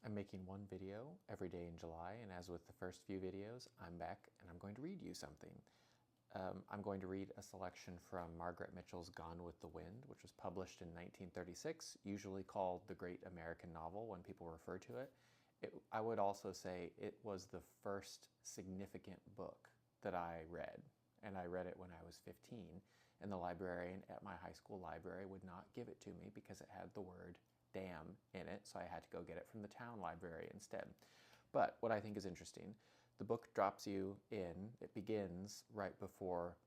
I'm making one video every day in July, and as with the first few videos, I'm back and I'm going to read you something. I'm going to read a selection from Margaret Mitchell's Gone with the Wind, which was published in 1936, usually called the Great American Novel when people refer to it. I would also say it was the first significant book that I read, and I read it when I was 15, and the librarian at my high school library would not give it to me because it had the word damn in it, so I had to go get it from the town library instead. But what I think is interesting, the book drops you in, it begins right before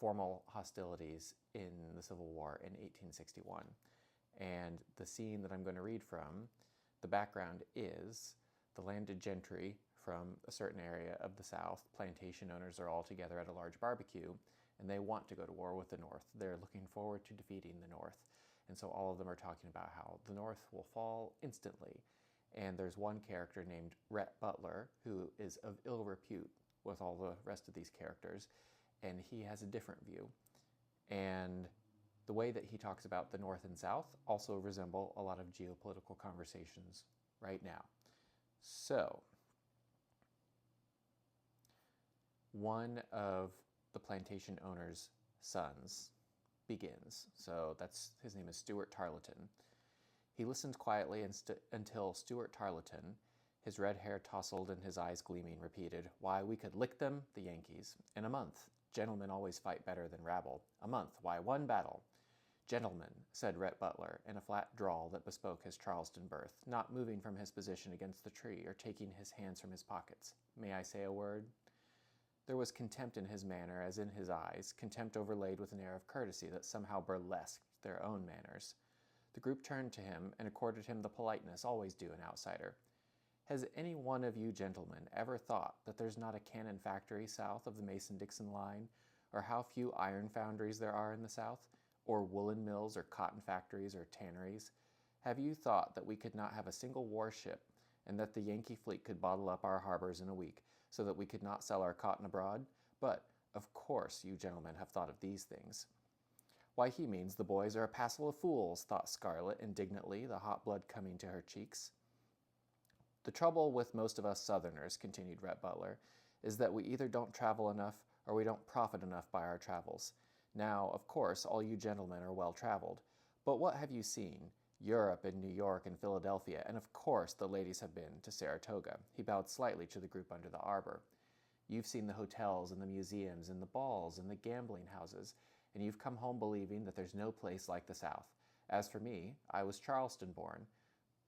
formal hostilities in the Civil War in 1861. And the scene that I'm going to read from, the background is the landed gentry from a certain area of the South. Plantation owners are all together at a large barbecue, and they want to go to war with the North. They're looking forward to defeating the North. And so all of them are talking about how the North will fall instantly. And there's one character named Rhett Butler who is of ill repute with all the rest of these characters, and he has a different view. And the way that he talks about the North and South also resemble a lot of geopolitical conversations right now. So, one of the plantation owner's sons begins. So his name is Stuart Tarleton. He listened quietly until Stuart Tarleton, his red hair tousled and his eyes gleaming, repeated, "Why, we could lick them, the Yankees, in a month. Gentlemen always fight better than rabble. A month, why, one battle." "Gentlemen," said Rhett Butler, in a flat drawl that bespoke his Charleston birth, not moving from his position against the tree or taking his hands from his pockets, "may I say a word?" There was contempt in his manner as in his eyes, contempt overlaid with an air of courtesy that somehow burlesqued their own manners. The group turned to him and accorded him the politeness always due an outsider. "Has any one of you gentlemen ever thought that there's not a cannon factory south of the Mason-Dixon line, or how few iron foundries there are in the South, or woolen mills, or cotton factories, or tanneries? Have you thought that we could not have a single warship, and that the Yankee fleet could bottle up our harbors in a week, so that we could not sell our cotton abroad? But, of course, you gentlemen have thought of these things." "Why, he means the boys are a passel of fools," thought Scarlett indignantly, the hot blood coming to her cheeks. "The trouble with most of us Southerners," continued Rhett Butler, "is that we either don't travel enough or we don't profit enough by our travels. Now, of course, all you gentlemen are well traveled, but what have you seen? Europe and New York and Philadelphia, and of course the ladies have been to Saratoga." He bowed slightly to the group under the arbor. "You've seen the hotels and the museums and the balls and the gambling houses, and you've come home believing that there's no place like the South. As for me, I was Charleston born,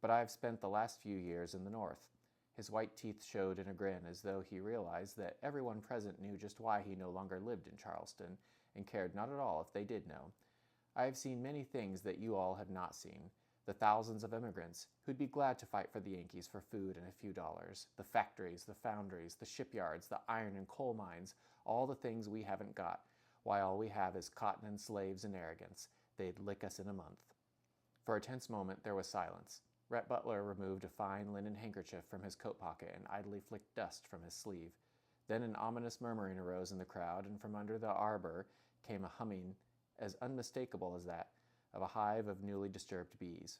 but I've spent the last few years in the North." His white teeth showed in a grin as though he realized that everyone present knew just why he no longer lived in Charleston, and cared not at all if they did know. "I have seen many things that you all have not seen. The thousands of immigrants who'd be glad to fight for the Yankees for food and a few dollars. The factories, the foundries, the shipyards, the iron and coal mines, all the things we haven't got. Why, all we have is cotton and slaves and arrogance. They'd lick us in a month." For a tense moment there was silence. Rhett Butler removed a fine linen handkerchief from his coat pocket and idly flicked dust from his sleeve. Then an ominous murmuring arose in the crowd, and from under the arbor came a humming as unmistakable as that of a hive of newly disturbed bees.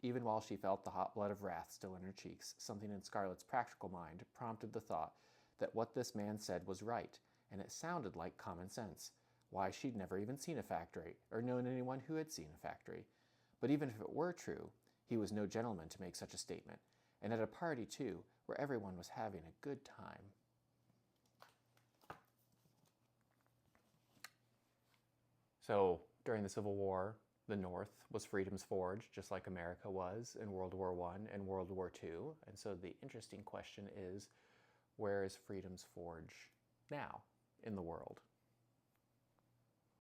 Even while she felt the hot blood of wrath still in her cheeks, something in Scarlett's practical mind prompted the thought that what this man said was right, and it sounded like common sense. Why, she'd never even seen a factory, or known anyone who had seen a factory. But even if it were true, he was no gentleman to make such a statement, and at a party, too, where everyone was having a good time. So, during the Civil War, the North was freedom's forge, just like America was in World War I and World War II. And so the interesting question is, where is freedom's forge now in the world?